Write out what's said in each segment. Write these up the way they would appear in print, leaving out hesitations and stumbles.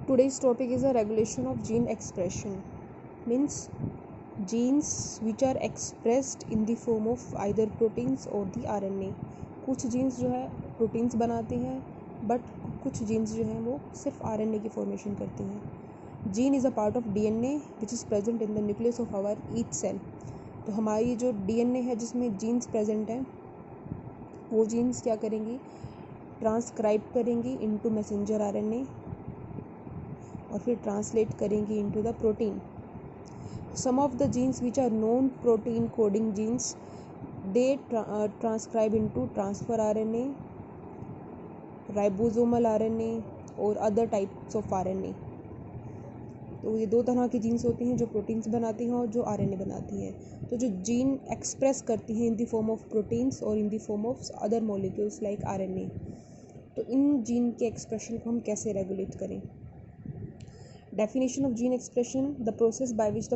Today's topic is a regulation of gene expression. Means genes which are expressed in the form of either proteins or the RNA. कुछ jeans जो है proteins बनाते हैं but कुछ jeans जो हैं वो सिर्फ RNA की फॉर्मेशन करती हैं. Gene is a part of DNA which is present in the nucleus of our each cell. तो हमारी जो DNA है जिसमें जीन्स प्रेजेंट हैं वो जीन्स क्या करेंगी, ट्रांसक्राइब करेंगी इनटू मैसेंजर RNA और फिर ट्रांसलेट करेंगी into the protein. Some of the genes which are known protein coding genes, they transcribe into transfer RNA, ribosomal RNA और other types of RNA. तो ये दो तरह की जीन्स होती हैं जो प्रोटीन्स बनाती हैं और जो RNA बनाती हैं. तो जो जीन एक्सप्रेस करती हैं in the form of proteins और in the form of other molecules like RNA, तो इन जीन के एक्सप्रेशन को हम कैसे रेगुलेट करें. Definition of gene expression: the process by which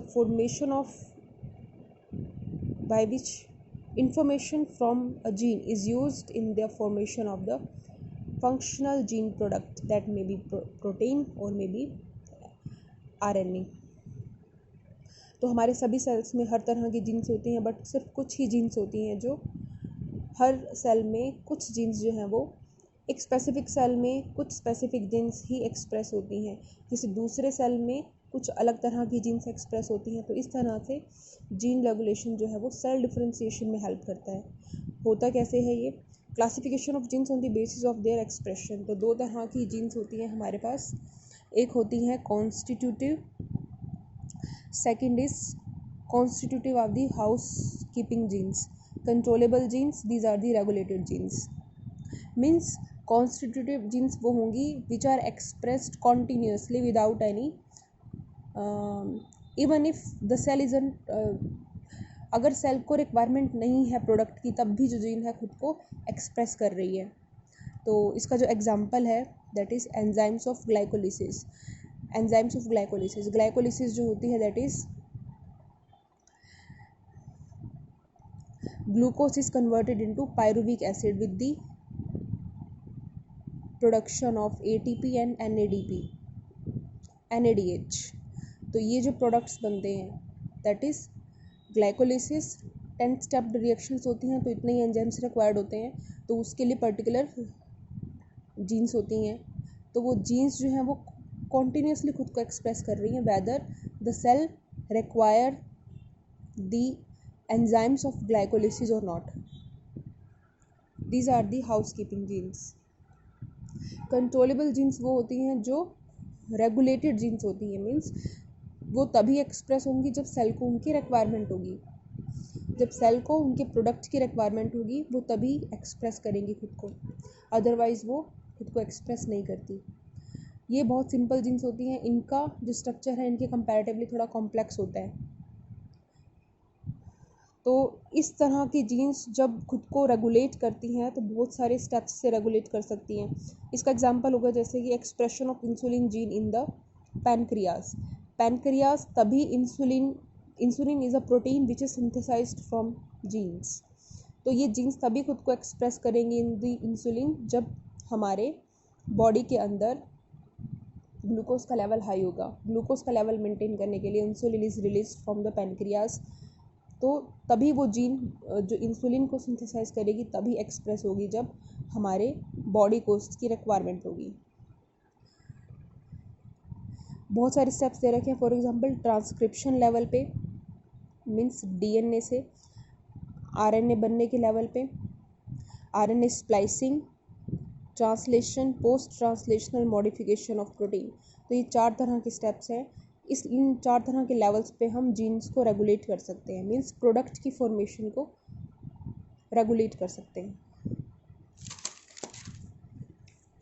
information from a gene is used in the formation of the functional gene product that may be protein or may be RNA. तो हमारे सभी sales में हर तरह की jeans होती हैं but सिर्फ कुछ ही जीन्स होती हैं जो हर सेल में कुछ जीन्स जो हैं वो एक स्पेसिफिक सेल में कुछ स्पेसिफिक जीन्स ही एक्सप्रेस होती हैं, किसी दूसरे सेल में कुछ अलग तरह की जीन्स एक्सप्रेस होती हैं. तो इस तरह से जीन रेगुलेशन जो है वो सेल डिफरेंशिएशन में हेल्प करता है. होता कैसे है ये? Classification of genes on the basis of their expression. तो दो तरह की जीन्स होती हैं हमारे पास. एक होती है constitutive, second is constitutive of the house keeping genes. Controllable genes, these are the regulated genes. Means constitutive genes वो होंगी which are expressed continuously without any even if the cell is अगर cell को requirement नहीं है product की तब भी जो जीन है खुद को एक्सप्रेस कर रही है. तो इसका जो एग्जांपल है that is enzymes of glycolysis. Enzymes of glycolysis, glycolysis जो होती है that is glucose is converted into pyruvic acid with the production of ATP and NADH. तो ये जो प्रोडक्ट्स बनते हैं that is glycolysis. 10 stepped reactions होती हैं तो इतने ही एंजाइम्स रिक्वायर्ड होते हैं. तो उसके लिए पर्टिकुलर जीन्स होती हैं. तो वो जीन्स जो हैं वो कॉन्टीन्यूसली खुद को एक्सप्रेस कर रही हैं whether the cell require the enzymes of glycolysis और not. These are the house keeping genes. Controllable genes वो होती हैं जो रेगुलेटेड जीन्स होती हैं. मीन्स वो तभी एक्सप्रेस होंगी जब सेल को उनकी रिक्वायरमेंट होगी. जब सेल को उनके प्रोडक्ट की रिक्वायरमेंट होगी वो तभी एक्सप्रेस करेंगी खुद को, अदरवाइज़ वो खुद को एक्सप्रेस नहीं करती. ये बहुत सिंपल जीन्स होती हैं. इनका जो स्ट्रक्चर है इनके कंपैरेटिवली थोड़ा कॉम्प्लेक्स होता है. तो इस तरह की जीन्स जब खुद को रेगुलेट करती हैं तो बहुत सारे स्टेप्स से रेगुलेट कर सकती हैं. इसका एग्जांपल होगा जैसे कि expression of insulin gene in the pancreas. Pancreas तभी insulin is a protein which is synthesized from genes. तो ये जीन्स तभी खुद को एक्सप्रेस करेंगी इन द इंसुलिन जब हमारे बॉडी के अंदर ग्लूकोज का लेवल हाई होगा. ग्लूकोज का लेवल मेंटेन करने के लिए insulin is release from the pancreas. तो तभी वो जीन जो इंसुलिन को सिंथेसाइज करेगी तभी एक्सप्रेस होगी जब हमारे बॉडी को उसकी रिक्वायरमेंट होगी. बहुत सारे स्टेप्स दे रखे हैं. फॉर एग्जांपल ट्रांसक्रिप्शन लेवल पे मीन्स DNA से RNA बनने के लेवल पे, RNA splicing, translation, post translational modification of protein. तो ये 4 तरह के स्टेप्स हैं. इन 4 तरह के लेवल्स पे हम जीन्स को रेगुलेट कर सकते हैं. मीन्स प्रोडक्ट की फॉर्मेशन को रेगुलेट कर सकते हैं.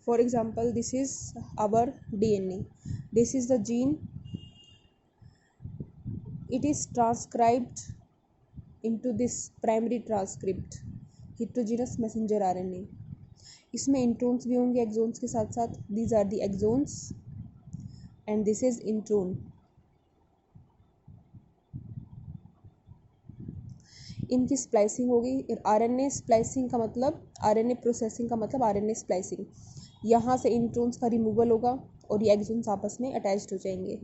For example this is our DNA. This is the gene. It is transcribed into this primary transcript heterogeneous messenger RNA. इसमें इंट्रोन्स भी होंगे एक्सोन्स के साथ साथ. These are the exons and this is intron. इनकी स्प्लाइसिंग होगी. RNA splicing का मतलब RNA प्रोसेसिंग का मतलब RNA स्प्लाइसिंग. यहाँ से इंट्रॉन्स का रिमूवल होगा और ये एक्सॉन्स आपस में अटैच्ड हो जाएंगे.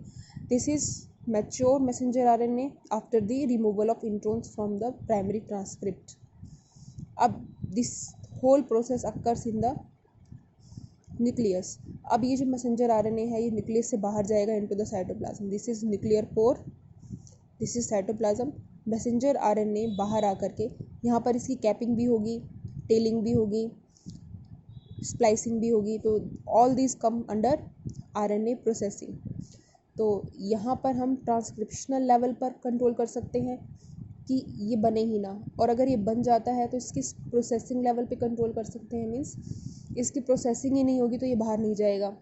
This is mature messenger RNA after the removal of introns from the primary transcript. अब this whole process occurs in the nucleus. अब ये जो मैसेंजर आरएनए है ये न्यूक्लियस से बाहर जाएगा into the cytoplasm. This is nuclear pore, this is cytoplasm. Messenger RNA बाहर आकर के यहाँ पर इसकी कैपिंग भी होगी, टेलिंग भी होगी, स्प्लाइसिंग भी होगी. तो all this come under RNA processing. तो यहाँ पर हम ट्रांसक्रिप्शनल लेवल पर कंट्रोल कर सकते हैं कि ये बने ही ना, और अगर ये बन जाता है तो इसकी प्रोसेसिंग लेवल पे कंट्रोल कर सकते हैं. मीन्स इसकी प्रोसेसिंग ही नहीं होगी तो ये बाहर नहीं जाएगा.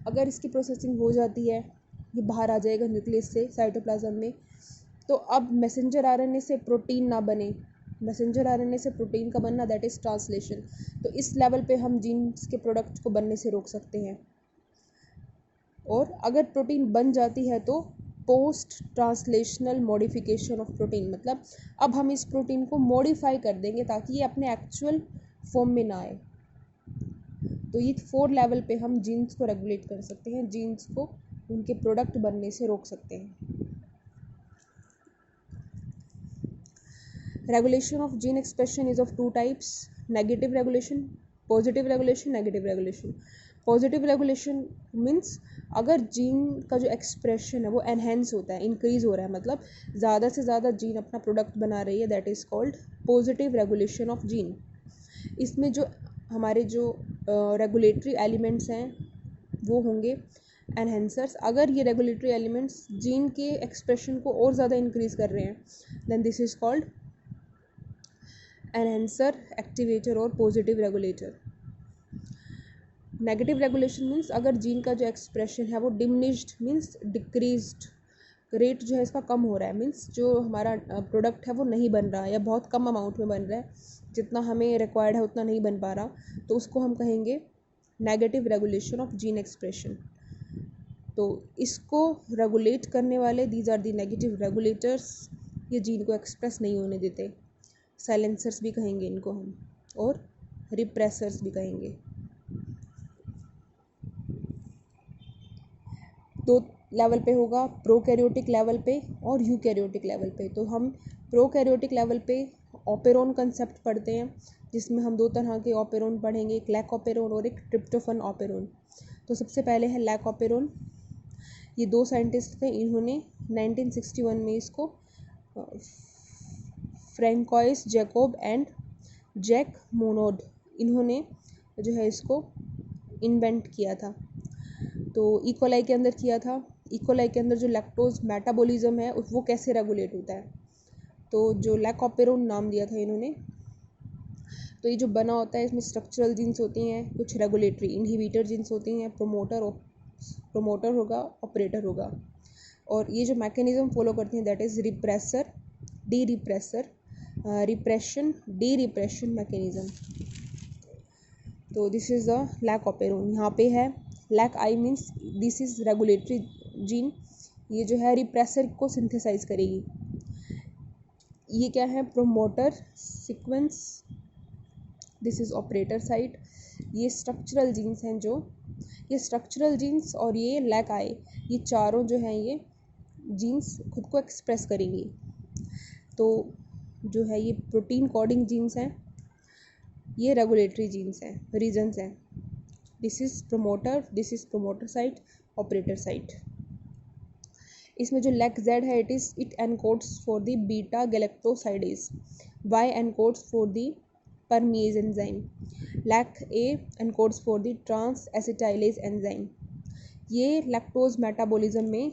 अगर इसकी प्रोसेसिंग हो जाती है ये बाहर आ जाएगा न्यूक्लियस से साइटोप्लाज्म में. तो अब मैसेंजर आरएनए से प्रोटीन ना बने, मैसेंजर आरएनए से प्रोटीन का बनना दैट इज़ ट्रांसलेशन. तो इस लेवल पे हम जीन्स के प्रोडक्ट को बनने से रोक सकते हैं. और अगर प्रोटीन बन जाती है तो post translational modification of protein, मतलब अब हम इस प्रोटीन को मॉडिफाई कर देंगे ताकि ये अपने एक्चुअल फॉर्म में ना आए. तो ये 4 लेवल पे हम जीन्स को रेगुलेट कर सकते हैं, जीन्स को उनके प्रोडक्ट बनने से रोक सकते हैं. Regulation of gene expression is of 2 types: negative regulation, positive regulation, negative regulation. Positive regulation means अगर जीन का जो एक्सप्रेशन है वो एनहेंस होता है, इंक्रीज हो रहा है, मतलब ज़्यादा से ज़्यादा जीन अपना प्रोडक्ट बना रही है, that is called positive regulation of gene. इसमें जो हमारे जो रेगुलेटरी एलिमेंट्स हैं वो होंगे एनहेंसर्स. अगर ये रेगुलेटरी एलिमेंट्स जीन के एक्सप्रेशन को और ज़्यादा इंक्रीज कर रहे हैं then this is called enhancer, activator और positive regulator. Negative regulation means अगर जीन का जो एक्सप्रेशन है वो डिमिनिश्ड मीन्स डिक्रीज्ड, रेट जो है इसका कम हो रहा है, मीन्स जो हमारा प्रोडक्ट है वो नहीं बन रहा है या बहुत कम अमाउंट में बन रहा है, जितना हमें रिक्वायर्ड है उतना नहीं बन पा रहा, तो उसको हम कहेंगे negative regulation of gene expression. तो इसको रेगुलेट करने वाले these are the negative regulators, ये जीन को एक्सप्रेस नहीं होने देते. साइलेंसर्स भी कहेंगे इनको हम, और रिप्रेसर्स भी कहेंगे. 2 लेवल पे होगा, प्रोकैरियोटिक लेवल पे और यूकैरियोटिक लेवल पे. तो हम प्रोकैरियोटिक लेवल पे ऑपेरोन कंसेप्ट पढ़ते हैं, जिसमें हम 2 तरह के ऑपेरोन पढ़ेंगे, एक लैक ऑपेरोन और एक ट्रिप्टोफन ऑपेरोन. तो सबसे पहले है लैक ऑपेरोन. ये 2 साइंटिस्ट थे, इन्होंने 1961 में इसको Francois Jacob and Jacques Monod, इन्होंने जो है इसको इन्वेंट किया था. तो इकोलाई के अंदर किया था. इकोलाई के अंदर जो लैक्टोज मेटाबॉलिज्म है वो कैसे रेगुलेट होता है, तो जो लैकोपेरोन नाम दिया था इन्होंने. तो ये जो बना होता है इसमें स्ट्रक्चरल जीन्स होती हैं, कुछ रेगुलेटरी इनहिबिटर जीन्स होती हैं, प्रोमोटर होगा, ऑपरेटर होगा, और ये जो मैकेनिज्म फॉलो करते हैं that is repressor, derepressor, repression, derepression mechanism. तो this is the lac operon. यहाँ पे है lac I means this is regulatory gene, ये जो है रिप्रेसर को सिंथेसाइज करेगी. ये क्या है, promoter sequence, this is operator site. ये स्ट्रक्चरल जीन्स हैं, जो ये स्ट्रक्चरल जीन्स और ये लैक आई, ये चारों जो हैं ये जीन्स खुद को एक्सप्रेस करेंगी. तो जो है ये प्रोटीन कोडिंग जीन्स हैं, ये रेगुलेटरी जीन्स हैं, रीजन्स हैं. This is promoter site, operator site. इसमें जो लैक जेड है it encodes for the beta galactosidase, Y encodes for the permease enzyme, lac A encodes for the transacetylase enzyme. ये lactose metabolism में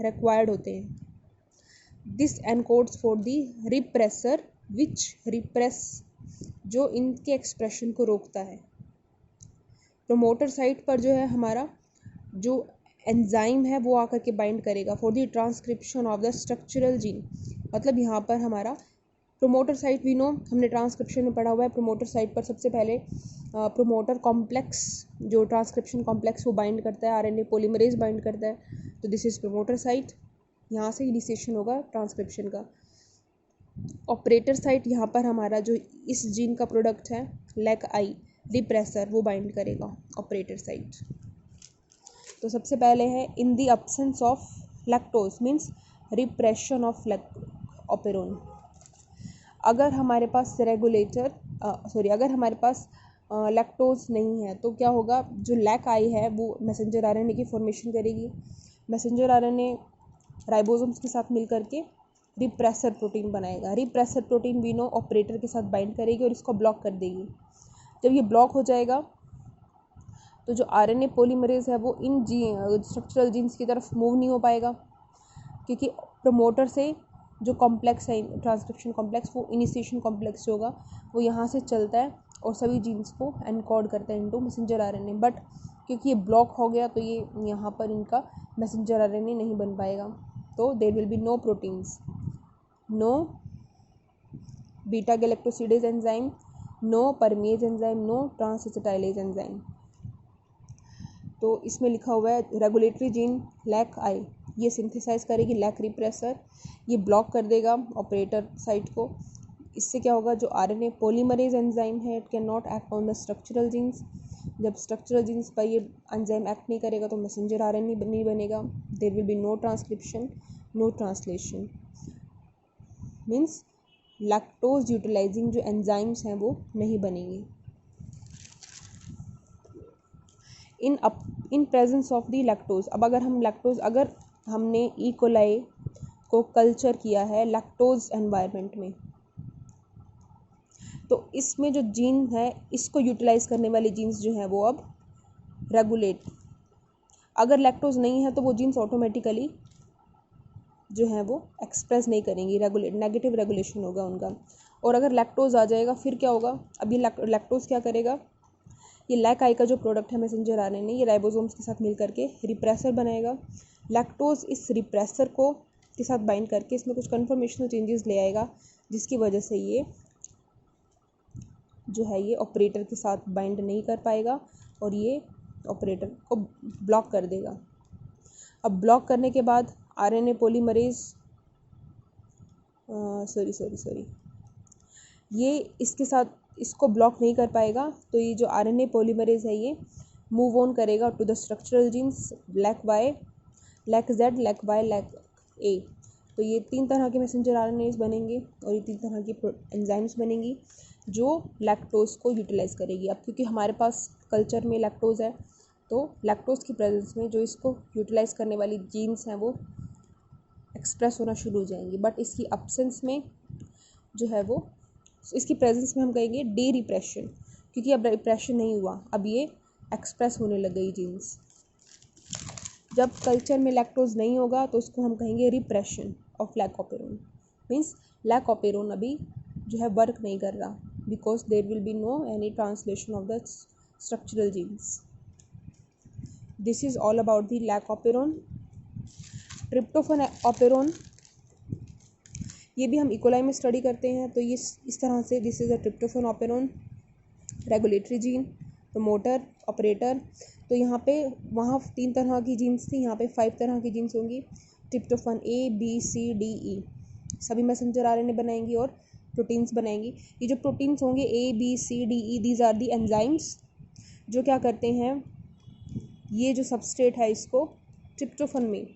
required होते हैं. This encodes for the repressor which repress, जो इनके expression को रोकता है. Promoter site पर जो है हमारा जो एंजाइम है वो आकर के बाइंड करेगा for the transcription of the structural gene. मतलब यहाँ पर हमारा प्रोमोटर साइट वी नो, हमने ट्रांसक्रिप्शन में पढ़ा हुआ है. प्रोमोटर साइट पर सबसे पहले प्रोमोटर कॉम्प्लेक्स, जो ट्रांसक्रिप्शन कॉम्प्लेक्स वो बाइंड करता है, आरएनए पॉलीमरेज बाइंड करता है. तो दिस इज़ प्रोमोटर साइट, यहाँ से इनिशिएशन होगा ट्रांसक्रिप्शन का. ऑपरेटर साइट, यहाँ पर हमारा जो इस जीन का प्रोडक्ट है लैक आई, रिप्रेसर वो बाइंड करेगा ऑपरेटर साइट। तो सबसे पहले है in the absence of lactose means repression of operon. अगर हमारे पास रेगुलेटर अगर हमारे पास लैक्टोज नहीं है तो क्या होगा, जो लैक आई है वो मैसेंजर आरएनए की फॉर्मेशन करेगी। मैसेंजर आरएनए राइबोसोम्स के साथ मिल करके रिप्रेसर प्रोटीन बनाएगा। Repressor protein we know operator के साथ बाइंड करेगी और इसको ब्लॉक कर देगी। जब ये ब्लॉक हो जाएगा तो जो आरएनए पॉलीमरेज है वो इन स्ट्रक्चरल जीन्स की तरफ मूव नहीं हो पाएगा, क्योंकि प्रमोटर से जो कॉम्प्लेक्स है ट्रांसक्रिप्शन कॉम्प्लेक्स, वो इनिशिएशन कॉम्प्लेक्स जो होगा वो यहाँ से चलता है और सभी जीन्स को एनकोड करता है इनटू मैसेंजर आरएनए। बट क्योंकि ये ब्लॉक हो गया तो ये यहाँ पर इनका मैसेंजर आरएनए नहीं बन पाएगा। तो there will be no proteins, no beta galactosidase enzyme, no permease enzyme, no transacetylase enzyme. तो इसमें लिखा हुआ है रेगुलेटरी जीन लैक आई, ये सिंथेसाइज करेगी लैक रिप्रेसर, ये ब्लॉक कर देगा ऑपरेटर साइट को। इससे क्या होगा, जो आरएनए पॉलीमरेज एंजाइम है it can not act on the structural jeans. जब स्ट्रक्चरल जीन्स पर ये एंजाइम एक्ट नहीं करेगा तो मैसेंजर आरएनए नहीं बनेगा। There will be no transcription, no translation, means lactose utilising जो एंजाइम्स हैं वो नहीं बनेंगे। In presence of the lactose, अब अगर हमने ई कोलाई को कल्चर किया है लैक्टोज एनवायरनमेंट में, तो इसमें जो जीन है इसको यूटिलाइज करने वाले जीन्स जो हैं वो अब रेगुलेट, अगर लैक्टोज नहीं है तो वो जीन्स ऑटोमेटिकली जो है वो एक्सप्रेस नहीं करेंगी, रेगुलेट नेगेटिव रेगुलेशन होगा उनका। और अगर लैक्टोज आ जाएगा फिर क्या होगा, अब ये लैक्टोज क्या करेगा, ये लैक आई का जो प्रोडक्ट है मैसेंजर आरएनए, ये राइबोसोम्स के साथ मिल करके रिप्रेसर बनाएगा। लैक्टोज इस रिप्रेसर को के साथ बाइंड करके इसमें कुछ कन्फर्मेशनल चेंजेस ले आएगा, जिसकी वजह से ये जो है ये ऑपरेटर के साथ बाइंड नहीं कर पाएगा और ये ऑपरेटर को ब्लॉक कर देगा। अब ब्लॉक करने के बाद आरएनए पॉलीमरेज ये इसके साथ इसको ब्लॉक नहीं कर पाएगा, तो ये जो आरएनए पॉलीमरेज है ये मूव ऑन करेगा to the structural genes lac Y, lac Z, lac Y, lac A. तो ये 3 तरह के मैसेंजर आरएनएज बनेंगे और ये 3 तरह की एंजाइम्स बनेंगी जो लैक्टोज को यूटिलाइज करेगी। अब क्योंकि हमारे पास कल्चर में लैक्टोज है तो लैक्टोज की प्रेजेंस में जो इसको यूटिलाइज करने वाली जीन्स हैं वो एक्सप्रेस होना शुरू हो जाएंगी। बट इसकी अब्सेंस में जो है वो, इसकी प्रेजेंस में हम कहेंगे डी रिप्रेशन, क्योंकि अब रिप्रेशन नहीं हुआ, अब ये एक्सप्रेस होने लग गई जीन्स। जब कल्चर में लैक्टोज नहीं होगा तो उसको हम कहेंगे repression of lac operon, means lac operon अभी जो है वर्क नहीं कर रहा, because there will be no any translation of the structural genes. This is all about the lac operon. Tryptophan operon ये भी हम इकोलाई में स्टडी करते हैं, तो ये इस तरह से this is a tryptophan operon, regulatory gene, promoter, operator. तो यहाँ पे वहाँ 3 तरह की जीन्स थी, यहाँ पे 5 तरह की जीन्स होंगी। Tryptophan A B C D E सभी मैसेंजर आरएनए बनाएंगी और प्रोटीन्स बनाएंगी। ये जो प्रोटीन्स होंगे A B C D E, these are the enzymes जो क्या करते हैं, ये जो सबस्ट्रेट है इसको ट्रिप्टोफन में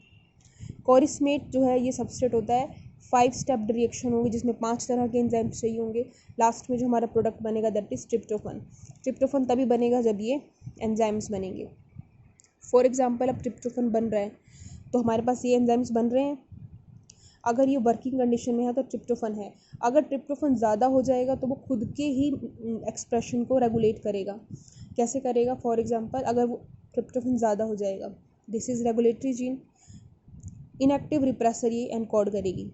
कोरिस्मेट जो है ये सबस्ट्रेट होता है। 5 स्टेप्ड रिएक्शन होगी जिसमें 5 तरह के एंजाइम्स चाहिए होंगे। लास्ट में जो हमारा प्रोडक्ट बनेगा दैट इज ट्रिप्टोफन। ट्रिप्टोफन तभी बनेगा जब ये एंजाइम्स बनेंगे। फॉर एग्जांपल अब ट्रिप्टोफन बन रहा है तो हमारे पास ये एंजाइम्स बन रहे हैं, अगर ये वर्किंग कंडीशन में है तो ट्रिप्टोफन है। अगर ट्रिप्टोफन ज़्यादा हो जाएगा तो वो खुद के ही एक्सप्रेशन को रेगुलेट करेगा। कैसे करेगा, फॉर एग्जांपल अगर वो ट्रिप्टोफन ज़्यादा हो जाएगा, this is regulatory gene, inactive repressor ये एनकोड करेगी।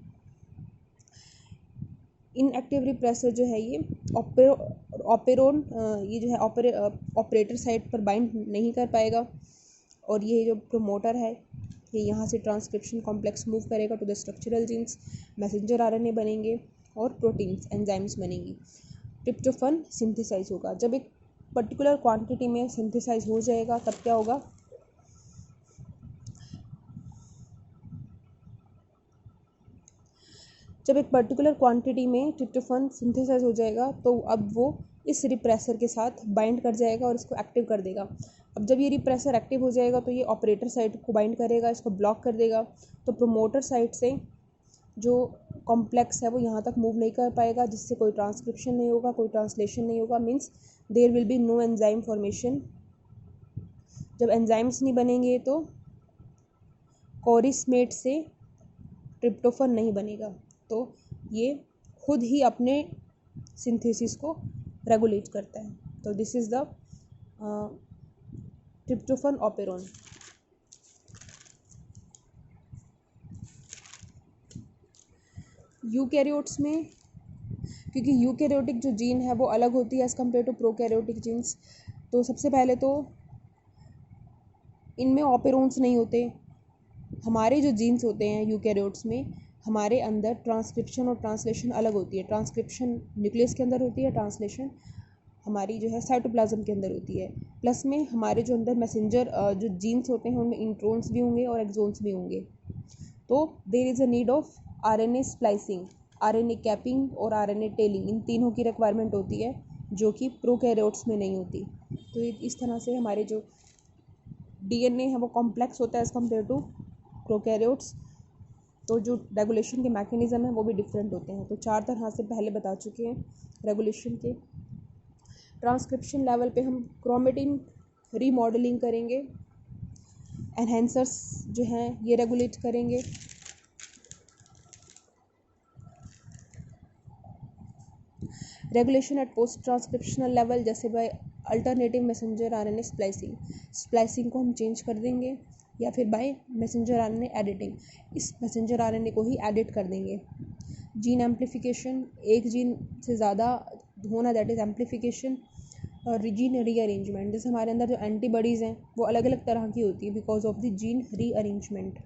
इनएक्टिव रिप्रेसर जो है ये ऑपेरोन ये जो है ऑपरेटर साइट पर बाइंड नहीं कर पाएगा, और ये जो प्रमोटर है ये यहाँ से ट्रांसक्रिप्शन कॉम्प्लेक्स मूव करेगा to the structural genes, messenger RNA बनेंगे और प्रोटीन्स एंजाइम्स बनेंगी। ट्रिप्टोफन सिंथेसाइज होगा। जब एक पर्टिकुलर क्वांटिटी में सिंथेसाइज हो जाएगा तब क्या होगा, जब एक पर्टिकुलर क्वांटिटी में ट्रिप्टोफन सिंथेसाइज हो जाएगा तो अब वो इस रिप्रेसर के साथ बाइंड कर जाएगा और इसको एक्टिव कर देगा। अब जब ये रिप्रेसर एक्टिव हो जाएगा तो ये ऑपरेटर साइट को बाइंड करेगा, इसको ब्लॉक कर देगा। तो प्रोमोटर साइट से जो कॉम्प्लेक्स है वो यहाँ तक मूव नहीं कर पाएगा, जिससे कोई ट्रांसक्रिप्शन नहीं होगा, कोई ट्रांसलेशन नहीं होगा, means there will be no enzyme formation. जब एंजाइम्स नहीं बनेंगे तो कोरिस्मेट से ट्रिप्टोफन नहीं बनेगा। तो ये खुद ही अपने सिंथेसिस को रेगुलेट करता है। तो this is the tryptophan operon. Eukaryotes में, क्योंकि यूकैरियोटिक जो जीन है वो अलग होती है as compared to prokaryotic genes, तो सबसे पहले तो इनमें ऑपेरोन्स नहीं होते। हमारे जो जीन्स होते हैं यूकैरियोट्स में, हमारे अंदर ट्रांसक्रिप्शन और ट्रांसलेशन अलग होती है। ट्रांसक्रिप्शन न्यूक्लियस के अंदर होती है, ट्रांसलेशन हमारी जो है साइटोप्लाज्म के अंदर होती है। प्लस में हमारे जो अंदर मैसेंजर जो जीन्स होते हैं उनमें इंट्रोन्स भी होंगे और एक्सोन्स भी होंगे। तो there is a need of RNA splicing, RNA capping और आरएनए टेलिंग, इन तीनों की रिक्वायरमेंट होती है जो कि प्रोकैरियोट्स में नहीं होती। तो इस तरह से हमारे जो डीएनए है वो कॉम्प्लेक्स होता है एज़ कम्पेयर टू प्रोकैरियोट्स। तो जो रेगुलेशन के मैकेनिज़्म है वो भी डिफरेंट होते हैं। तो 4 तरह से पहले बता चुके हैं रेगुलेशन के। ट्रांसक्रिप्शन लेवल पे हम क्रोमेटिन रीमॉडलिंग करेंगे, एनहेंसर्स जो हैं ये रेगुलेट करेंगे। Regulation at post transcriptional level, जैसे by alternative messenger RNA splicing, splicing को हम चेंज कर देंगे, या फिर बाय मैसेंजर आरएनए एडिटिंग, इस मैसेंजर आरएनए को ही एडिट कर देंगे। जीन एम्प्लीफिकेशन, एक जीन से ज़्यादा होना, दैट इज़ एम्प्लीफिकेशन। और जीन रीअरेंजमेंट, जैसे हमारे अंदर जो एंटीबॉडीज़ हैं वो अलग अलग तरह की होती है because of the gene rearrangement.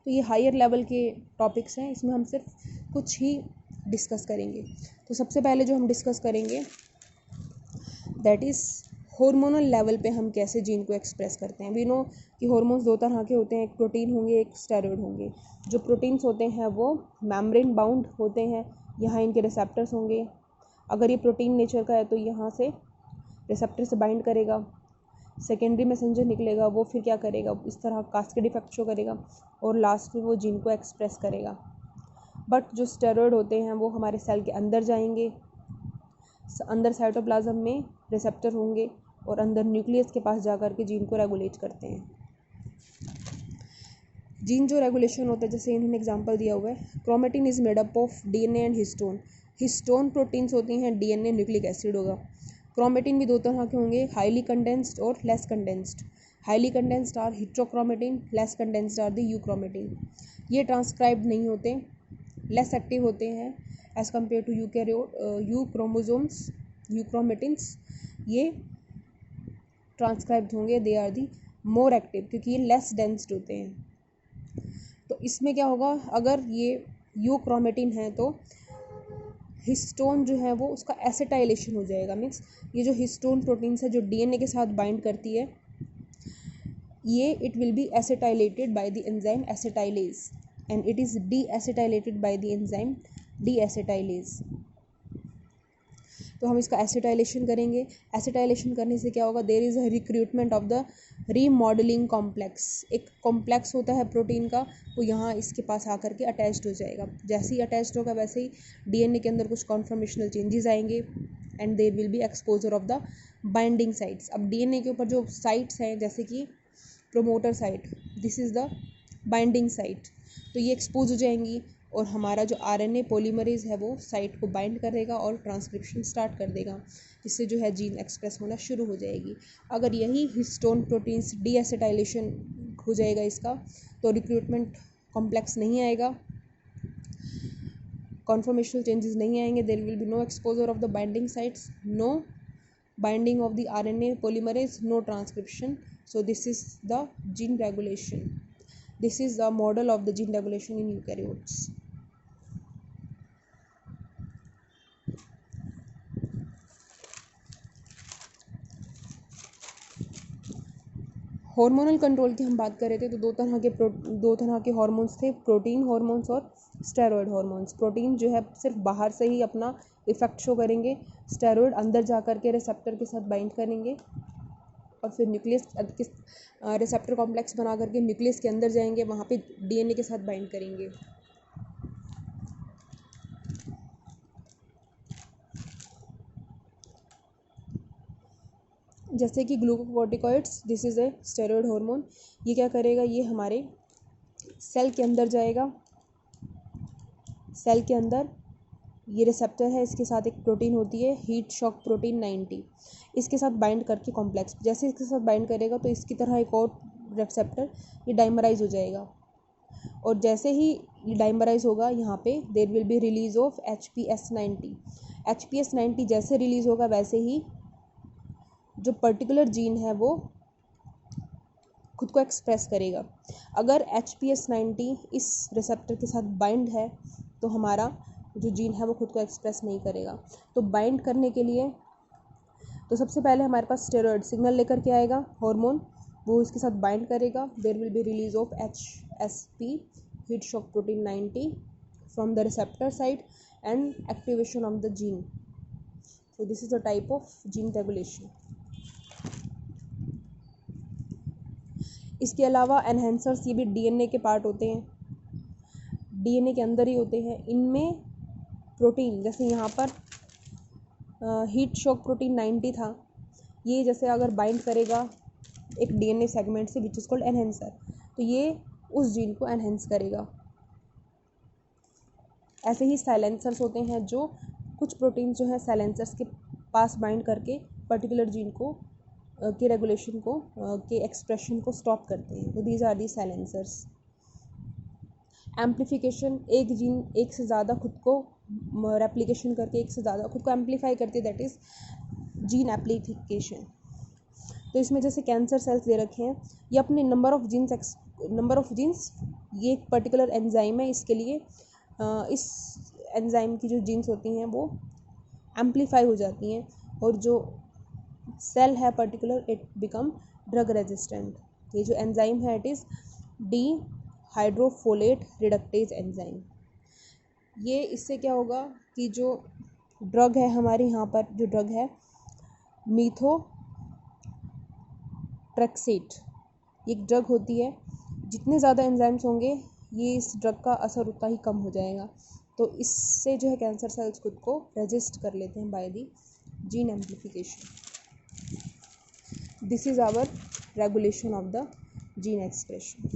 तो ये हायर लेवल के टॉपिक्स हैं, इसमें हम सिर्फ कुछ ही डिस्कस करेंगे। तो सबसे पहले जो हम डिस्कस करेंगे दैट इज़ हार्मोनल लेवल पे हम कैसे जीन को एक्सप्रेस करते हैं। वी नो कि हार्मोन्स 2 तरह के होते हैं, एक प्रोटीन होंगे, एक स्टेरॉइड होंगे। जो प्रोटीन्स होते हैं वो मेम्ब्रेन बाउंड होते हैं, यहाँ इनके रिसेप्टर्स होंगे। अगर ये प्रोटीन नेचर का है तो यहाँ से रिसेप्टर से बाइंड करेगा, सेकेंडरी मैसेंजर निकलेगा, वो फिर क्या करेगा, इस तरह कास्केड इफेक्ट शो करेगा और लास्ट में वो जीन को एक्सप्रेस करेगा। बट जो स्टेरॉइड होते हैं वो हमारे सेल के अंदर जाएंगे, अंदर साइटोप्लाज्म में रिसेप्टर होंगे और अंदर न्यूक्लियस के पास जाकर के जीन को रेगुलेट करते हैं। जीन जो रेगुलेशन होता है, जैसे इन्होंने एग्जांपल दिया हुआ है, chromatin is made up of DNA and histone. Histone proteins होती हैं, डीएनए न्यूक्लिक एसिड होगा। क्रोमेटिन भी 2 तरह के होंगे, हाईली कंडेंस्ड और less condensed. Highly condensed are heterochromatin, less condensed are the euchromatin. ये ट्रांसक्राइब नहीं होते, लेस एक्टिव होते हैं as compare to eukaryote. Euchromosomes, euchromatins ये ट्रांसक्राइब्ड होंगे, they are the more active, क्योंकि ये लेस डेंस्ड होते हैं। तो इसमें क्या होगा, अगर ये यूक्रोमेटिन है तो हिस्टोन जो है वो उसका एसिटाइलेशन हो जाएगा। मीन्स ये जो हिस्टोन प्रोटीन्स है जो डीएनए के साथ बाइंड करती है, ये it will be acetylated by the enzyme acetylase and it is deacetylated by the enzyme deacetylase. तो हम इसका एसिटाइलेशन करेंगे। एसिटाइलेशन करने से क्या होगा, there is a recruitment of the remodelling complex. एक कॉम्प्लेक्स होता है प्रोटीन का, वो यहाँ इसके पास आकर के अटैच्ड हो जाएगा। जैसे ही अटैच्ड होगा वैसे ही डीएनए के अंदर कुछ कॉन्फर्मेशनल चेंजेस आएंगे and there will be exposure of the binding sites. अब डीएनए के ऊपर जो साइट्स हैं, जैसे कि promoter site, this is the binding site, तो ये एक्सपोज हो जाएंगी और हमारा जो आरएनए पॉलीमरेज है वो साइट को बाइंड करेगा और ट्रांसक्रिप्शन स्टार्ट कर देगा, इससे जो है जीन एक्सप्रेस होना शुरू हो जाएगी। अगर यही हिस्टोन प्रोटीन्स डी एसिटाइलेशन हो जाएगा इसका, तो रिक्रूटमेंट कॉम्प्लेक्स नहीं आएगा, कॉन्फर्मेशनल चेंजेस नहीं आएंगे, there will be no exposure of the binding sites, no binding of the RNA polymerase, no transcription. So this is the gene regulation. This is the model of the gene regulation in eukaryotes. Hormonal control की हम बात कर रहे थे, तो दो तरह के हार्मोन्स थे, प्रोटीन हार्मोन्स और स्टेरॉयड हार्मोन्स। प्रोटीन जो है सिर्फ बाहर से ही अपना इफेक्ट शो करेंगे। स्टेरॉइड अंदर जा कर के रिसेप्टर के साथ बाइंड करेंगे और फिर न्यूक्लियस रिसेप्टर कॉम्प्लेक्स बना करके न्यूक्लियस के अंदर जाएंगे, वहाँ पे डीएनए के साथ बाइंड करेंगे। जैसे कि glucocorticoids, this is a steroid hormone. ये क्या करेगा, ये हमारे सेल के अंदर जाएगा। सेल के अंदर ये रिसेप्टर है, इसके साथ एक प्रोटीन होती है हीट शॉक प्रोटीन 90, इसके साथ बाइंड करके कॉम्प्लेक्स, जैसे इसके साथ बाइंड करेगा तो इसकी तरह एक और रिसेप्टर ये डाइमराइज हो जाएगा, और जैसे ही ये डाइमराइज होगा यहाँ पे there will be release of HPS90। HPS90 जैसे रिलीज होगा वैसे ही जो पर्टिकुलर जीन है वो खुद को एक्सप्रेस करेगा। अगर HPS90 इस रिसेप्टर के साथ बाइंड है तो हमारा जो जीन है वो खुद को एक्सप्रेस नहीं करेगा। तो बाइंड करने के लिए तो सबसे पहले हमारे पास स्टेरॉइड सिग्नल लेकर के आएगा हार्मोन, वो इसके साथ बाइंड करेगा, there will be release of HSP heat shock protein 90 from the receptor side and activation of the gene. So this is the type of gene regulation. इसके अलावा एनहेंसर्स, ये भी डीएनए के पार्ट होते हैं, डीएनए के अंदर ही होते हैं। इनमें प्रोटीन, जैसे यहाँ पर हीट शॉक प्रोटीन 90 था, ये जैसे अगर बाइंड करेगा एक डीएनए सेगमेंट से विच इज़ कॉल्ड एनहेंसर, तो ये उस जीन को एनहेंस करेगा। ऐसे ही साइलेंसर्स होते हैं, जो कुछ प्रोटीन जो है साइलेंसर्स के पास बाइंड करके पर्टिकुलर जीन को के रेगुलेशन को के एक्सप्रेशन को स्टॉप करते हैं। तो these are the silencers. Amplification, एक जीन एक से ज़्यादा खुद को रेप्लिकेशन करके एक से ज़्यादा खुद को एम्पलीफाई करती है, दैट इज़ जीन एम्प्लीफिकेशन। तो इसमें जैसे कैंसर सेल्स दे रखे हैं, ये अपने नंबर ऑफ जीन्स, ये एक पर्टिकुलर एंजाइम है, इसके लिए इस एंजाइम की जो जीन्स होती हैं वो एम्पलीफाई हो जाती हैं, और जो सेल है particular it become drug resistant. ये जो एंजाइम है it is dihydrofolate reductase enzyme. ये इससे क्या होगा कि जो ड्रग है हमारे यहाँ पर, जो ड्रग है मीथोट्रेक्सेट, ये एक ड्रग होती है, जितने ज़्यादा एंजाइम्स होंगे ये इस ड्रग का असर उतना ही कम हो जाएगा। तो इससे जो है कैंसर सेल्स खुद को रेजिस्ट कर लेते हैं by the gene amplification. This is our regulation of the gene expression.